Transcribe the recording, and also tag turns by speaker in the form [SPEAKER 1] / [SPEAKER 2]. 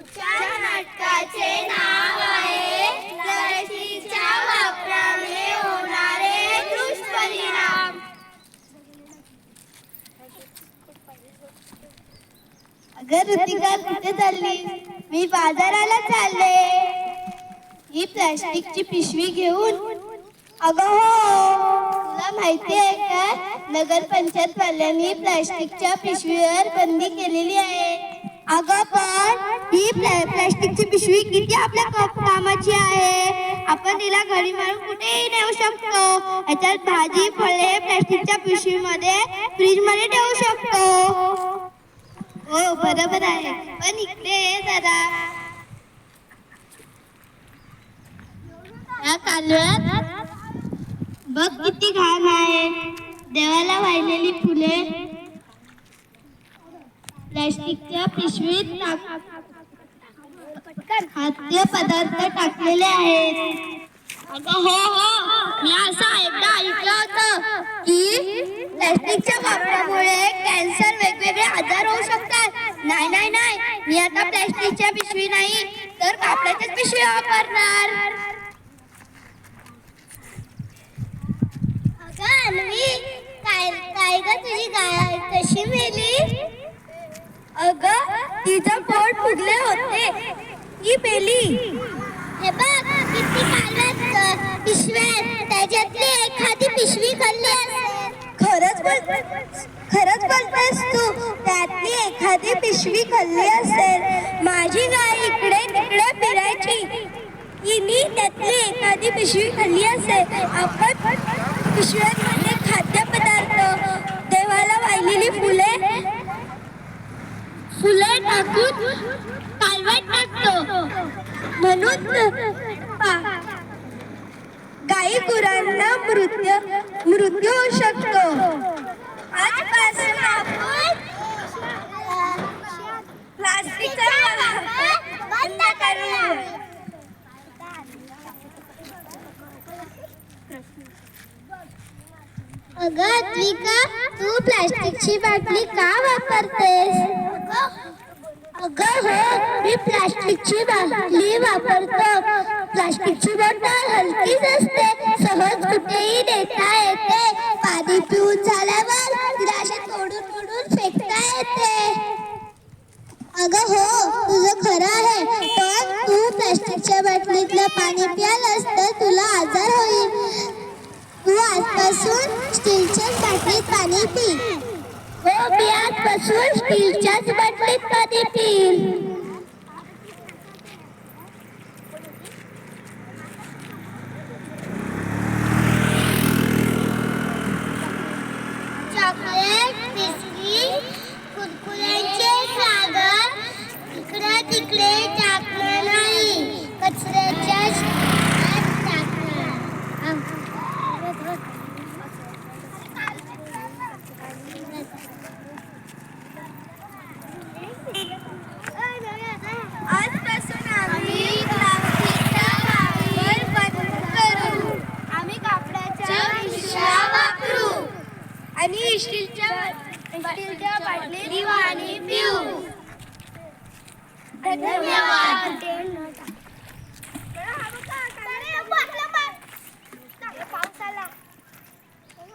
[SPEAKER 1] आमच्या नाटकाचे नाव आहे प्लास्टिकच्या वापराने होणारे दुष्परिणाम.
[SPEAKER 2] अगं ऋतिका, कुठे चालली? मी बाजाराला चालले. ही प्लास्टिकची पिशवी घेऊन. अगं हो, तुला माहिती आहे का, नगरपंचायत वाल्यांनी प्लास्टिकच्या पिशवीवर बंदी केलेली आहे. अगं पण ही प्लास्टिकची पिशवी किती आपल्या कामाची आहे. आपण तिला घरी मारून कुठेही नेऊ शकतो. याच्यात भाजी फळे प्लास्टिकच्या पिशवीमध्ये फ्रीज मध्ये ठेवू शकतो. हो बरोबर आहे, पण इकडे ये जरा. या कालव्यात बघ किती घाण आहे. देवाला वाहिलेली फुले प्लास्टिकच्या पिशवीत खाद्य पदार्थ टाकलेले आहेत. अगं हो हो, मी असं एकदा ऐकलं होतं की प्लास्टिकच्या वापरामुळे कॅन्सर वेगवेगळे आजार होऊ शकतात. नाही नाही नाही, मी आता प्लास्टिकच्या पिशवी नाही तर कापडाच्याच पिशवी वापरणार. अगं अन्वी, काय ग तुझी गाय कशी मेली? अगं तिचं पोट फुगले होते, ती मेली. हे बघ किती कालव्यात पिशव्या, त्याच्यातली एखादी पिशवी खाल्ली असेल. खरंच बोलतेस तू, त्यातली एखादी पिशवी खाल्ली असेल. माझी गाय इकडे तिकडे फिरायची, तिने त्यातली एखादी पिशवी खाल्ली असेल. आपण पिशव्यांमध्ये खाद्यपदार्थ, देवाला वाहिलेली फुले टाकून कालव्यात टाकतो. म्हणून गाई गुरांना मृत्यू होऊ शकतो. आजपासून आपण प्लास्टिकचा वापर बंद करूया. अगं अद्विका, तू प्लास्टिकची बाटली का वापरतेस? अगं हो, मी प्लास्टिकची बाटली वापरतो. प्लास्टिकची बॉटल हलकीच असते, सहज कुठेही नेता येते. पाणी पिऊन झाल्यावर तिला अशी तोडून फेकता येते. अगं हो, तुझं खरं आहे, पण तू प्लास्टिकच्या बाटलीतलं पाणी प्यायलास तर तुला आजार होईल. तू आजपासून स्टीलच्याच बाटलीत पाणी पी. हो, मी आजपासून स्टीलच्याच बाटलीत पाणी पिईल. चॉकलेट, बिस्किट, कुरकुऱ्यांचे कागद इकडे तिकडे टाकणार नाही, कचऱ्याच्या टाकणार. आजपासून आम्ही प्लास्टिकचा वापर बंद करू. आम्ही कापडाच्या पिशव्या वापरू आणि स्टीलच्या बाटलीत पाणी पिऊ. धन्यवाद.